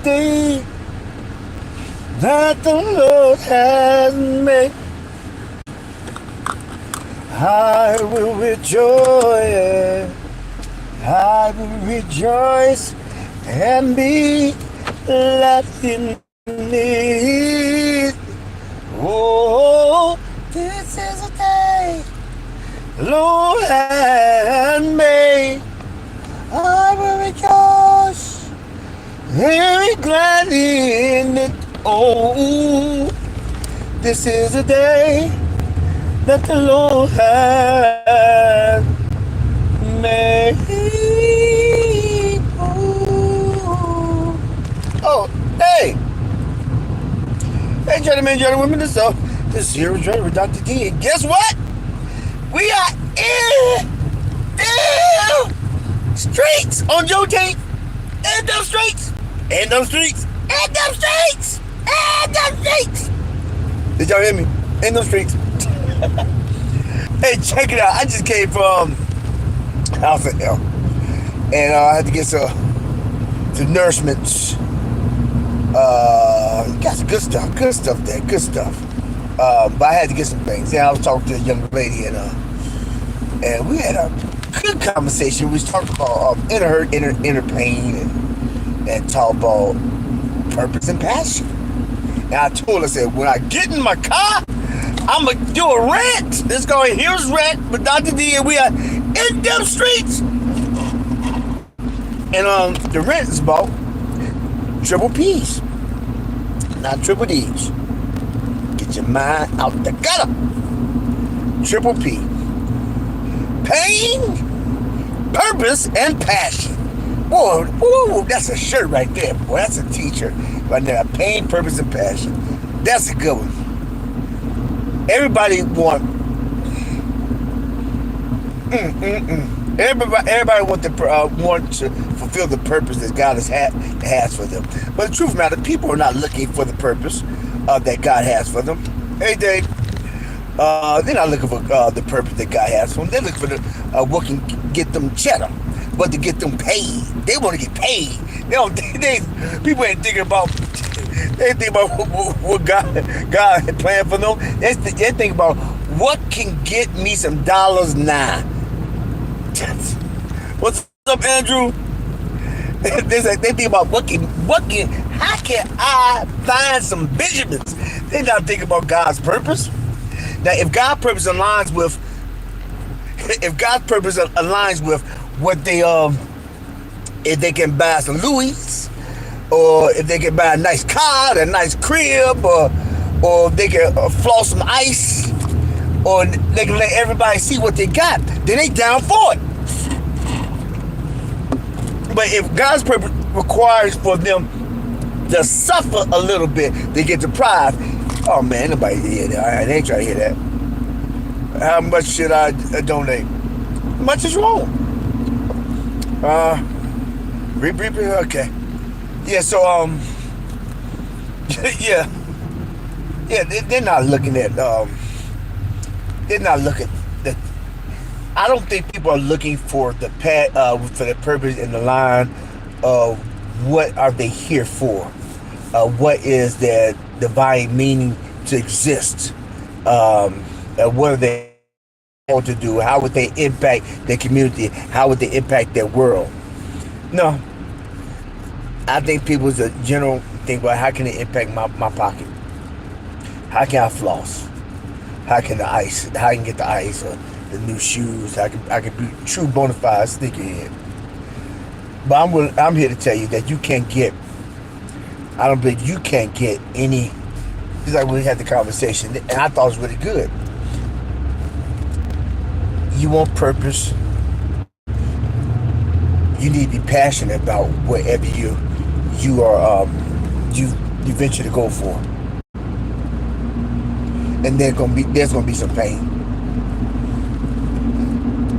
day that the Lord has made. I will rejoice, I will rejoice and be glad in it. Oh, this is a day the Lord has made. I will rejoice and be glad in it. Oh, this is a day that the Lord has made. Oh, hey, gentlemen, gentlemen, this is Zero Joy with Dr. D. And guess what? We are in the streets on Joe Tape. In them streets. In them streets. In them streets. In them streets. Did y'all hear me? In them streets. Hey, check it out. I just came from House of L. And I had to get some nourishments. Got some good stuff there, good stuff. But I had to get some things. And I was talking to a young lady, and we had a good conversation. We was talking about inner hurt, inner pain, and talk about purpose and passion. And I told her, I said, when I get in my car, I'm going to do a rant. Let's go. Here's rant with Dr. D, and we are in them streets. And the rant is about triple P's, not triple D's. Get your mind out the gutter. Triple P. Pain, purpose, and passion. Boy, ooh, that's a shirt right there, boy. That's a t-shirt right there. Pain, purpose, and passion. That's a good one. Everybody want. Everybody want to fulfill the purpose that God has for them. But the truth of the matter, people are not looking for the purpose that God has for them. Hey, Dave. They're not looking for the purpose that God has for them. They're looking for what can get them cheddar, but to get them paid. They want to get paid. People ain't thinking about. They think about what God had planned for them. They think about what can get me some dollars now. What's up, Andrew? They think about how can I find some Benjamins? They're not thinking about God's purpose. Now, if God's purpose aligns with what they if they can buy some Louis, or if they can buy a nice car, a nice crib, or if they can floss some ice, or they can let everybody see what they got, then they down for it. But if God's purpose requires for them to suffer a little bit, they get deprived. Oh man, nobody hear that. All right, they ain't trying to hear that. How much should I donate? How much is you want? Okay. Yeah. So yeah. They're not looking at. They're not looking. I don't think people are looking for the purpose in the line of what are they here for, what is their divine meaning to exist, what are they called to do, how would they impact their community, how would they impact their world. No, I think people's a general think about how can it impact my pocket, how can I floss, how can I get the ice, or the new shoes. I can be true bona fide sneakerhead. But I'm here to tell you that you can't get. I don't believe you can't get any. Just like we had the conversation, and I thought it was really good. You want purpose. You need to be passionate about whatever you venture to go for. And there's gonna be some pain.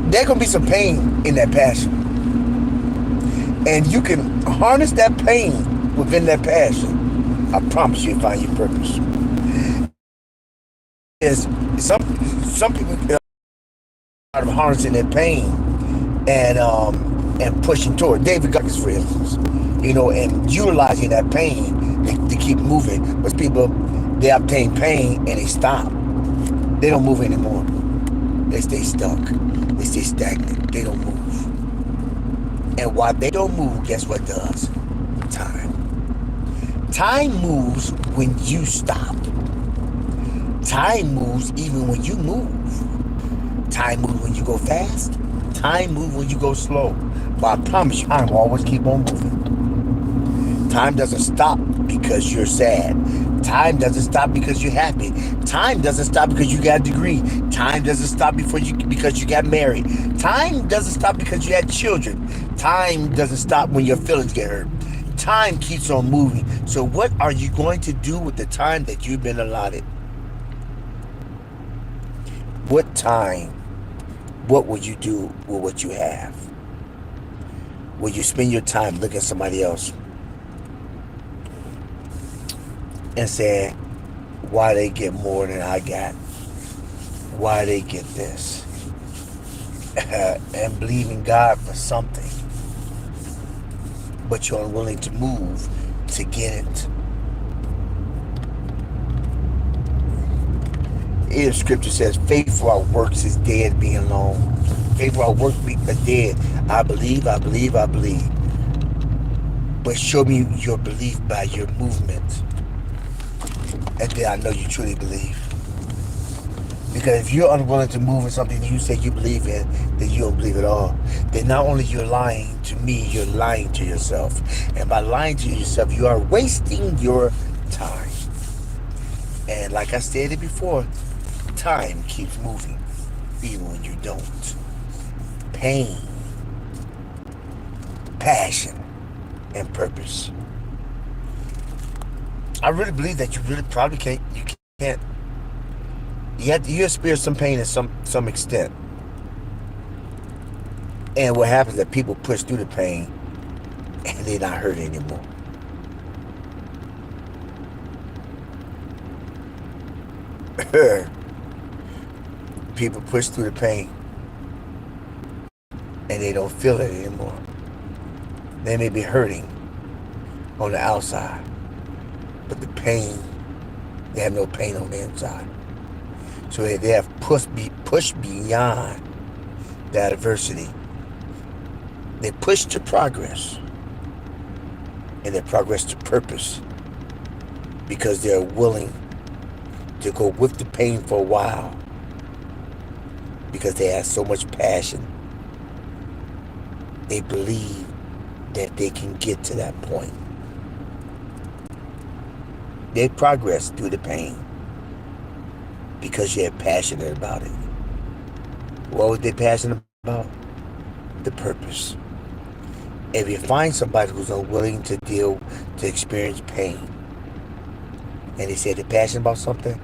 There's going to be some pain in that passion. And you can harness that pain within that passion. I promise you find your purpose. Is some people out of harnessing their pain and pushing toward. David Goggins, for instance. and utilizing that pain to keep moving. But people, they obtain pain and they stop. They don't move anymore. They stay stuck. They stay stagnant. They don't move. And while they don't move, guess what does? Time. Time moves when you stop. Time moves even when you move. Time moves when you go fast. Time moves when you go slow. But I promise you, time will always keep on moving. Time doesn't stop because you're sad. Time doesn't stop because you're happy. Time doesn't stop because you got a degree. Time doesn't stop because you got married. Time doesn't stop because you had children. Time doesn't stop when your feelings get hurt. Time keeps on moving. So what are you going to do with the time that you've been allotted? What time? What will you do with what you have? Will you spend your time looking at somebody else and saying, why they get more than I got? Why they get this? And believing God for something, but you're unwilling to move to get it. If scripture says, faith without works is dead being alone. Faith without works is dead. I believe. But show me your belief by your movement. And then I know you truly believe. Because if you're unwilling to move in something you say you believe in, then you don't believe at all. Then not only you're lying to me, you're lying to yourself. And by lying to yourself, you are wasting your time. And like I stated before, time keeps moving, even when you don't. Pain, passion, and purpose. I really believe that you really probably can't. You experience some pain at some extent. And what happens is that people push through the pain and they're not hurt anymore. People push through the pain and they don't feel it anymore. They may be hurting on the outside, but the pain, they have no pain on the inside. So they have pushed beyond that adversity. They push to progress, and they progress to purpose because they're willing to go with the pain for a while because they have so much passion. They believe that they can get to that point. They progress through the pain because you're passionate about it. What was they passionate about? The purpose. If you find somebody who's unwilling to experience pain, and they say they're passionate about something,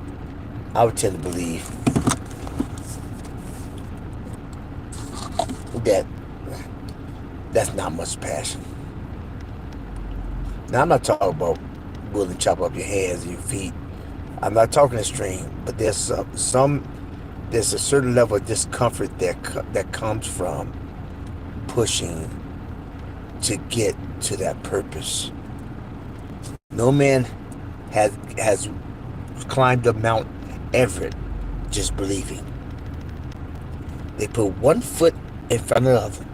I would tend to believe that that's not much passion. Now, I'm not talking about willing to chop up your hands and your feet. I'm not talking extreme, but there's a certain level of discomfort that comes from pushing to get to that purpose. No man has climbed up Mount Everest just believing. They put one foot in front of the other,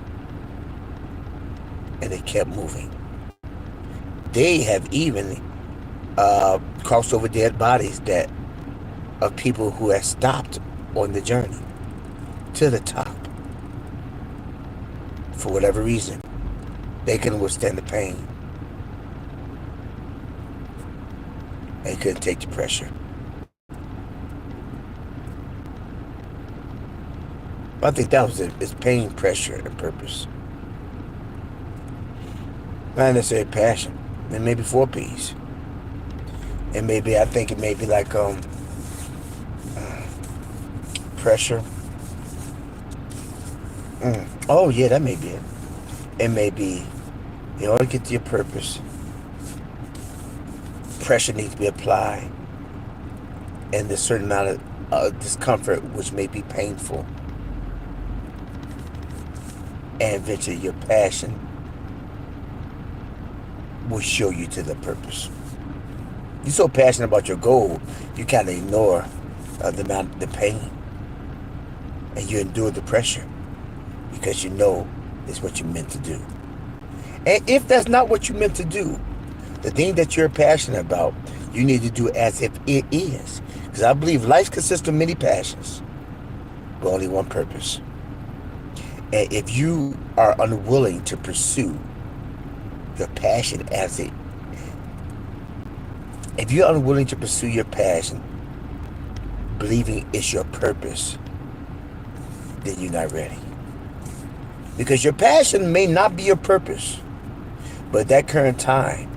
and they kept moving. They have even crossed over dead bodies of people who have stopped on the journey to the top. For whatever reason, they couldn't withstand the pain. They couldn't take the pressure. I think that was it. It's pain, pressure, and purpose. Not necessarily passion. It may be 4 P's. I think it may be like pressure. Oh yeah, that may be it. It may be, in order to get to your purpose, pressure needs to be applied, and there's a certain amount of discomfort which may be painful. And eventually your passion will show you to the purpose. You're so passionate about your goal, you kind of ignore the pain, and you endure the pressure because you know it's what you're meant to do. And if that's not what you're meant to do, the thing that you're passionate about, you need to do as if it is. Because I believe life consists of many passions, but only one purpose. And if you are unwilling to pursue your passion if you're unwilling to pursue your passion, believing it's your purpose, then you're not ready. Because your passion may not be your purpose, but at that current time,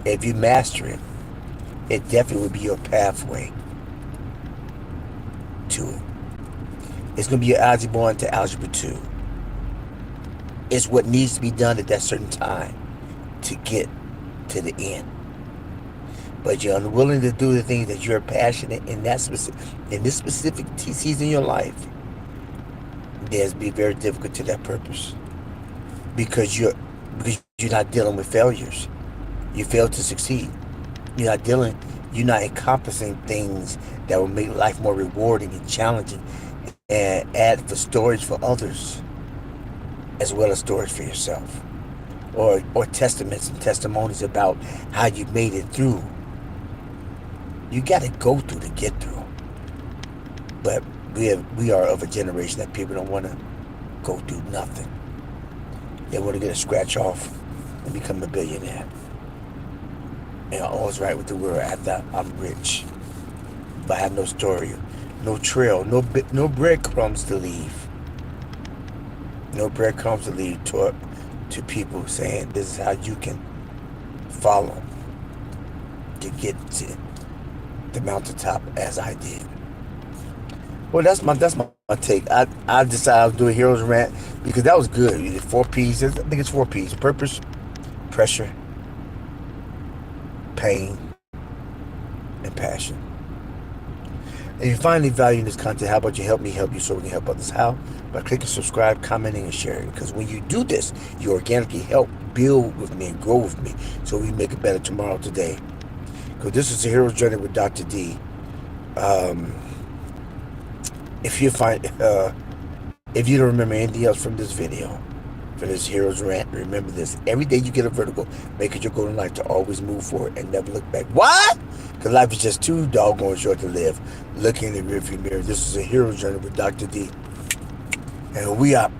if you master it, it definitely will be your pathway to it. It's going to be your algebra 1 to algebra 2. It's what needs to be done at that certain time to get to the end. But you're unwilling to do the things that you're passionate in this specific season in your life. Then it's be very difficult to that purpose. Because you're not dealing with failures. You fail to succeed. You're not encompassing things that will make life more rewarding and challenging and add for storage for others as well as storage for yourself. Or testaments and testimonies about how you made it through. You got to go through to get through. But we are of a generation that people don't want to go through nothing. They want to get a scratch off and become a billionaire. And all's right with the world after I'm rich. But I have no story, no trail, no breadcrumbs to leave. No breadcrumbs to leave to people saying this is how you can follow to get to the mountaintop as I did. Well, that's my take. I decided I was doing Heroes Rant because that was good. You did 4 P's. I think it's 4 P's. Purpose, pressure, pain, and passion. If you find any value in this content, how about you help me help you so we can help others? How? By clicking subscribe, commenting, and sharing. Because when you do this, you organically help build with me and grow with me so we make it better tomorrow, today. Because this is the Hero's Journey with Dr. D. If you don't remember anything else from this video, for this Hero's Rant, remember this. Every day you get a vertical, make it your goal in life to always move forward and never look back. What? Because life is just too doggone short to live. Look in the rearview mirror. This is a Hero's Journey with Dr. D. And we are